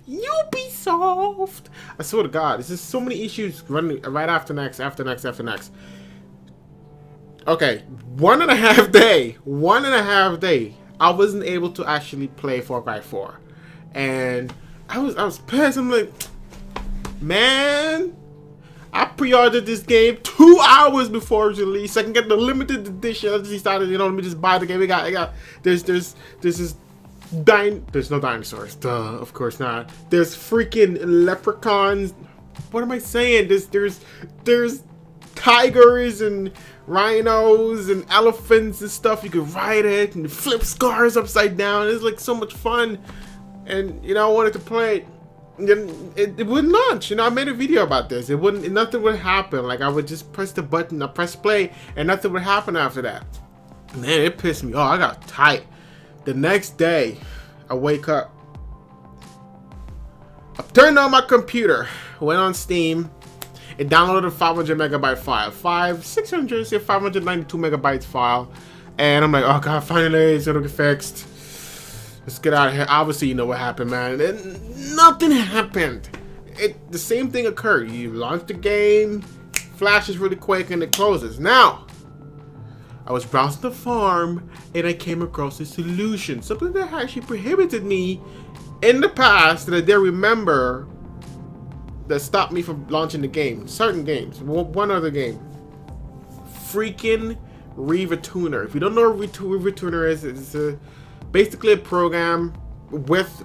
Ubisoft! I swear to God, there's just so many issues running right after next. Okay, 1.5 day. I wasn't able to actually play Far Cry 4, and I was pissed. I'm like, man, I pre-ordered this game 2 hours before its release. So I can get the limited edition. I just decided, let me just buy the game. There's no dinosaurs. Duh, of course not. There's freaking leprechauns. What am I saying? There's tigers and rhinos and elephants and stuff. You can ride it and flip cars upside down. It's like so much fun. And I wanted to play it. It wouldn't launch. I made a video about this. Nothing would happen. Like, I would just press the button, I press play, and nothing would happen after that. Man, it pissed me off. I got tight. The next day, I wake up. I turned on my computer, went on Steam. It downloaded a 500 megabyte file, 592 megabytes file, and I'm like, oh god, finally it's gonna get fixed. Let's get out of here. Obviously, you know what happened, man. Nothing happened. The same thing occurred. You launch the game, flashes really quick, and it closes. Now, I was browsing the farm, and I came across a solution. Something that actually prohibited me in the past that I did remember that stopped me from launching the game. Certain games. One other game. Freaking Riva Tuner. If you don't know what Riva Tuner is, it's basically a program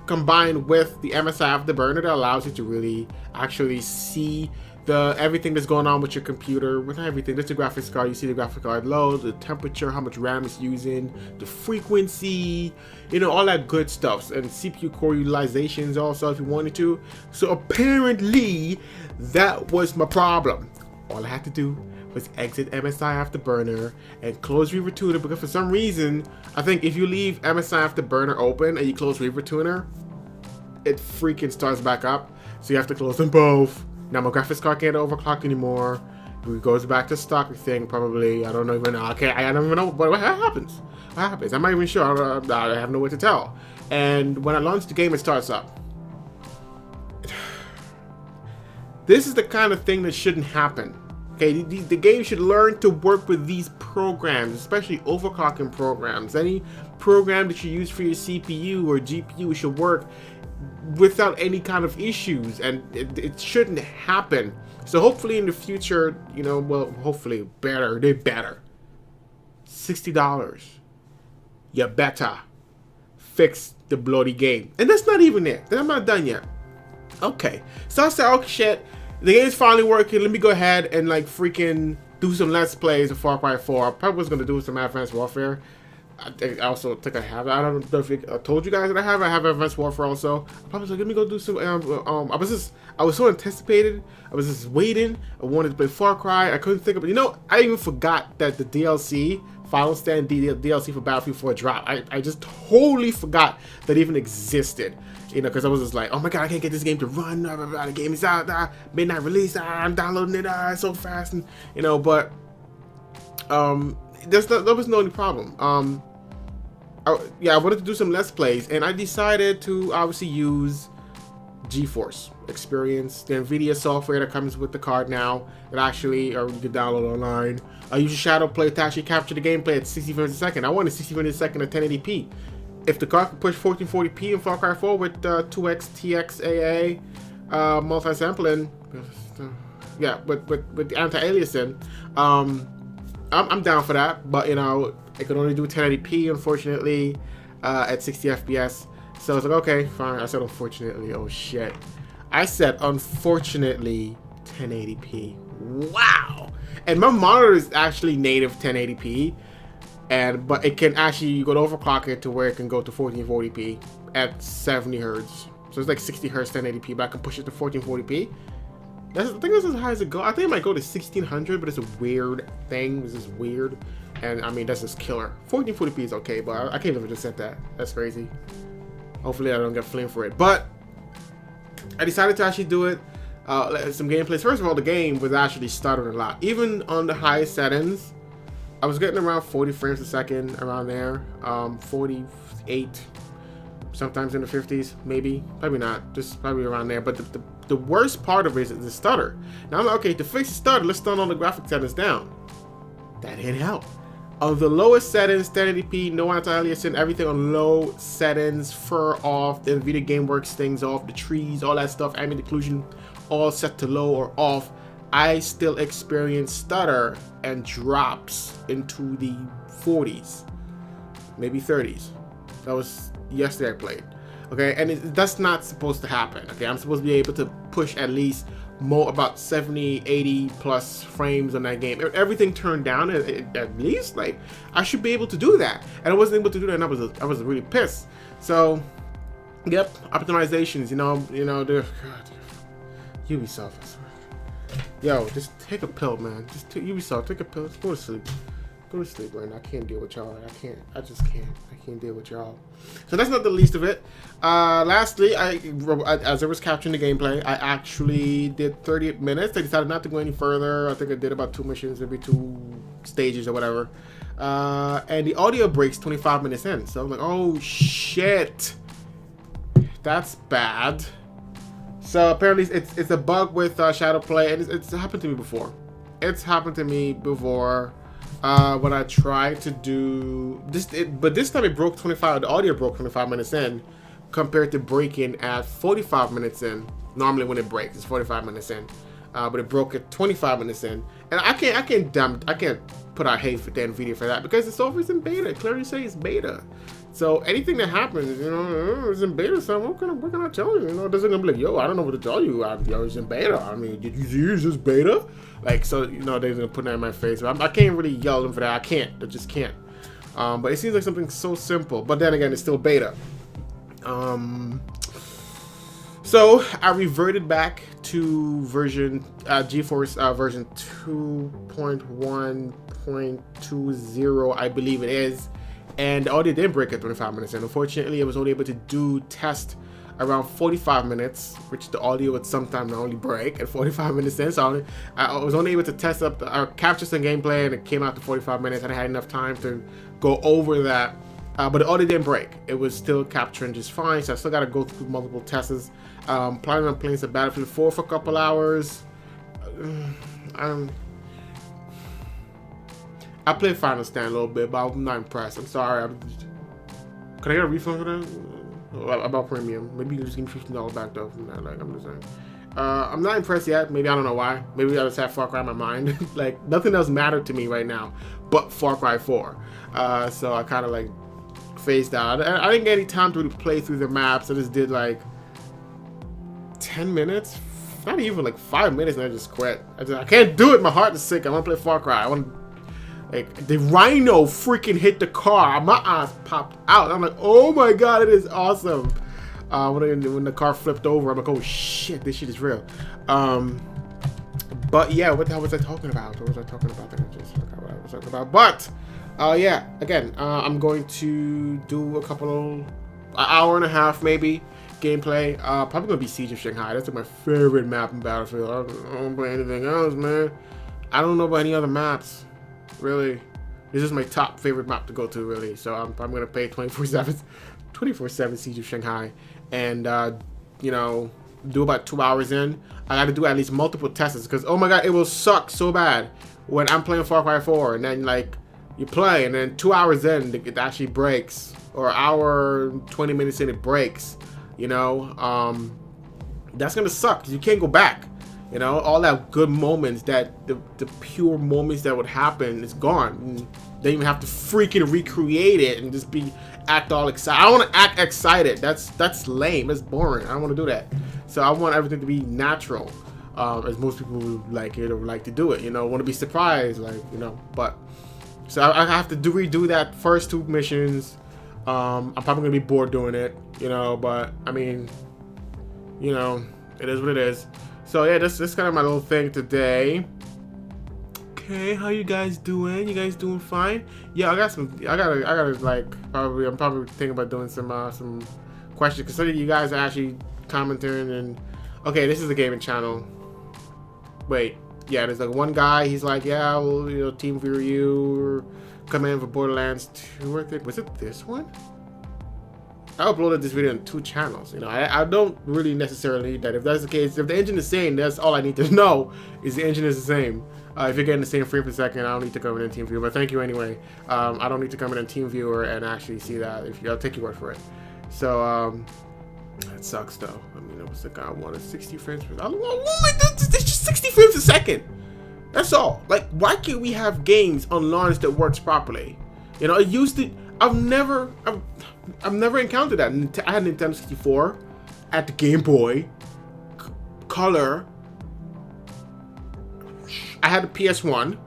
combined with the MSI Afterburner that allows you to really actually see everything that's going on with your computer, with everything. That's the graphics card. You see the graphics card load, the temperature, how much RAM it's using, the frequency, all that good stuff, and CPU core utilizations also if you wanted to. So apparently that was my problem. All I had to do was exit MSI Afterburner and close Riva Tuner, because for some reason, I think if you leave MSI Afterburner open and you close Riva Tuner, it freaking starts back up. So you have to close them both. Now my graphics card can't overclock anymore. It goes back to stock thing probably. I don't even know. I don't even know what happens. What happens? I'm not even sure. I have no way to tell. And when I launch the game, it starts up. This is the kind of thing that shouldn't happen. Okay, the game should learn to work with these programs, especially overclocking programs. Any program that you use for your CPU or GPU should work without any kind of issues, and it shouldn't happen. So hopefully in the future, well, hopefully they're better. $60. You better fix the bloody game. And that's not even it. I'm not done yet. Okay, so I said, oh shit, the game's finally working. Let me go ahead and like freaking do some Let's Plays of Far Cry 4. I probably was gonna do some Advanced Warfare. I also think I have. I don't know if I told you guys that I have Advanced Warfare also. I probably was like, let me go do some. I was so anticipated. I was just waiting. I wanted to play Far Cry. I couldn't think of it. I even forgot that the DLC, Final Stand DLC for Battlefield 4 dropped. I just totally forgot that it even existed. Because I was just like, oh my god, I can't get this game to run. The game is out. Midnight release. I'm downloading it so fast, and but that was the only problem. I wanted to do some Let's Plays, and I decided to obviously use GeForce Experience, the NVIDIA software that comes with the card now, that actually you can download online. I use Shadow Play to actually capture the gameplay at 60 frames a second. I wanted 60 frames a second at 1080p. If the card could push 1440p in Far Cry 4 with 2x TXAA multi-sampling, with the anti-aliasing, I'm down for that, but it could only do 1080p, unfortunately, at 60 FPS. So I was like, okay, fine. I said unfortunately. Oh shit. I said unfortunately 1080p. Wow. And my monitor is actually native 1080p, but it can actually, you could overclock it to where it can go to 1440p at 70 hertz. So it's like 60 hertz 1080p, but I can push it to 1440p. I think that's as high as it goes. I think it might go to 1600, but it's a weird thing. This is weird. And I mean, that's just killer. 1440p is okay, but I can't believe I just said that. That's crazy. Hopefully I don't get flamed for it. But I decided to actually do it. some gameplays. First of all, the game was actually stuttering a lot. Even on the highest settings, I was getting around 40 frames a second, around there. 48, sometimes in the 50s, maybe. Probably not, just probably around there. But the worst part of it is the stutter. Now I'm like, okay, to fix the stutter, let's turn all the graphic settings down. That didn't help. On the lowest settings, 1080p, no anti-aliasing, everything on low settings, fur off, the NVIDIA GameWorks things off, the trees, all that stuff, ambient occlusion, all set to low or off. I still experience stutter and drops into the 40s, maybe 30s. That was yesterday I played. Okay, and that's not supposed to happen. Okay, I'm supposed to be able to push at least about 70, 80 plus frames on that game. Everything turned down at least. Like, I should be able to do that, and I wasn't able to do that, and I was really pissed. So, yep, optimizations. You know, God, Ubisoft. Yo, just take a pill, man. Ubisoft, take a pill. Just go to sleep. Go to sleep right now. I can't deal with y'all. I just can't. I can't deal with y'all. So that's not the least of it. Lastly, as I was capturing the gameplay, I actually did 30 minutes. I decided not to go any further. I think I did about 2 missions, maybe 2 stages or whatever. And the audio breaks 25 minutes in. So I'm like, oh shit, that's bad. So apparently it's a bug with Shadow Play, and it's happened to me before. It's happened to me before. When I tried to do this, but this time it broke 25. The audio broke 25 minutes in, compared to breaking at 45 minutes in. Normally, when it breaks, it's 45 minutes in, but it broke at 25 minutes in. And I can't put out hate for Dan video for that, because it's always in beta. It clearly says beta. So anything that happens, you know, it's in beta. So what can I tell you? You know, it doesn't gonna be like, yo, I don't know what to tell you. Yo, it's in beta. I mean, did you see it's just beta? Like, so, you know, they're gonna put that in my face. I can't really yell them for that. I can't. I just can't. But it seems like something so simple. But then again, it's still beta. So I reverted back to version GeForce version 2.1.20, I believe it is. And the audio didn't break at 25 minutes. And unfortunately, I was only able to do test around 45 minutes, which the audio would sometimes only break at 45 minutes in. So I was only able to test up, capture some gameplay, and it came out to 45 minutes. And I had enough time to go over that. But the audio didn't break. It was still capturing just fine. So I still got to go through multiple tests. Planning on playing some Battlefield 4 for a couple hours. I played Final Stand a little bit, but I'm not impressed. I'm sorry. Can I get a refund for that? About premium? Maybe you can just give me $15 back though from that. Like, I'm just saying. I'm not impressed yet. Maybe I don't know why. Maybe I just have Far Cry in my mind. Like, nothing else mattered to me right now but Far Cry 4. So I kind of like phased out. I didn't get any time to really play through the maps. I just did like 10 minutes. Not even like 5 minutes, and I just quit. I can't do it. My heart is sick. I want to play Far Cry. I want. Like, the rhino freaking hit the car. My eyes popped out. I'm like, oh my god, it is awesome. When the car flipped over, I'm like, oh shit, this shit is real. But yeah, what the hell was I talking about? What was I talking about? I just forgot what I was talking about. But yeah, again, I'm going to do a couple of hour and a half maybe gameplay. Probably gonna be Siege of Shanghai. That's like my favorite map in Battlefield. I don't play anything else, man. I don't know about any other maps. Really, this is my top favorite map to go to, really. So I'm gonna play 24/7 Siege of Shanghai, and you know, do about 2 hours in. I got to do at least multiple tests, because oh my god, it will suck so bad when I'm playing Far Cry 4, and then like you play, and then 2 hours in it actually breaks, or hour 20 minutes in it breaks. You know, that's gonna suck, 'cause you can't go back. You know, all that good moments, that the pure moments that would happen is gone. And they even have to freaking recreate it and just act all excited. I don't want to act excited. That's lame. That's boring. I don't want to do that. So I want everything to be natural, as most people would like it or like to do it. You know, want to be surprised, like, you know. But so I have to redo that first 2 missions. I'm probably gonna be bored doing it, you know. But I mean, you know, it is what it is. So yeah, this kind of my little thing today. Okay, how you guys doing? You guys doing fine? Yeah, I gotta like I'm probably thinking about doing some questions, because some of you guys are actually commenting. And okay, this is the gaming channel. wait, yeah, there's like one guy. He's like, yeah, well, you know, team review, come in for Borderlands 2. I think was it this one? I uploaded this video on 2 channels. You know, I don't really necessarily need that. If that's the case, if the engine is the same, that's all I need to know is the engine is the same. If you're getting the same frame per second, I don't need to come in TeamViewer. But thank you anyway. I don't need to come in TeamViewer and actually see that. I'll take your word for it. So that sucks though. I mean, it was the guy I wanted 60 frames per second. It's just 60 frames a second. That's all. Like, why can't we have games on launch that works properly? You know, it used to. I've never encountered that. I had Nintendo 64 at the Game Boy Color. I had a PS1.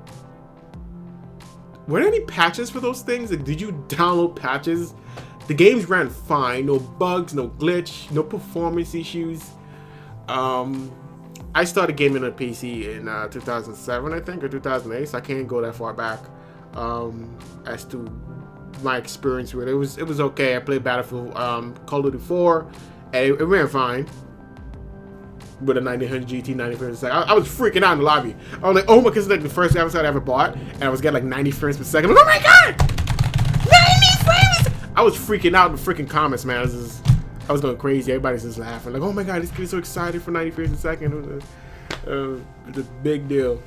Were there any patches for those things? Like, did you download patches? The games ran fine. No bugs, no glitch, no performance issues. I started gaming on a PC in 2007, I think, or 2008, so I can't go that far back as to my experience with it. It was okay. I played Battlefield, Call of Duty 4, and it ran fine with a 9000 GT 90 frames per second. I was freaking out in the lobby. I was like, oh my god, it's like the first episode I ever bought, and I was getting like 90 frames per second. I'm like, oh my god, 90 frames! I was freaking out in the freaking comments, man. I was going crazy. Everybody's just laughing, like, oh my god, this kid's so excited for 90 frames per second. It's a big deal.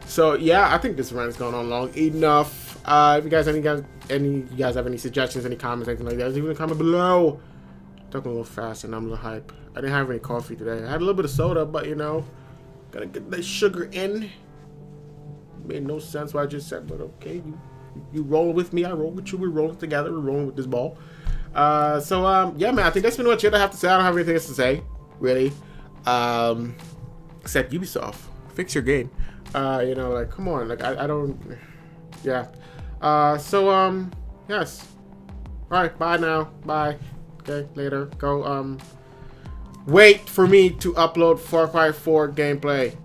So yeah, I think this run is going on long enough. If you guys have any suggestions, any comments, anything like that, leave in the comment below. Talking a little fast and I'm a little hype. I didn't have any coffee today. I had a little bit of soda, but you know, gotta get the sugar in. Made no sense what I just said, but okay. You roll with me, I roll with you. We're rolling together. We're rolling with this ball. Yeah, man. I think that's pretty much it I have to say. I don't have anything else to say, really. Except Ubisoft, fix your game. You know, like, come on. Like, I don't. Yeah. Yes. All right. Bye now. Bye. Okay. Later. Go. Wait for me to upload Far Cry 4 gameplay.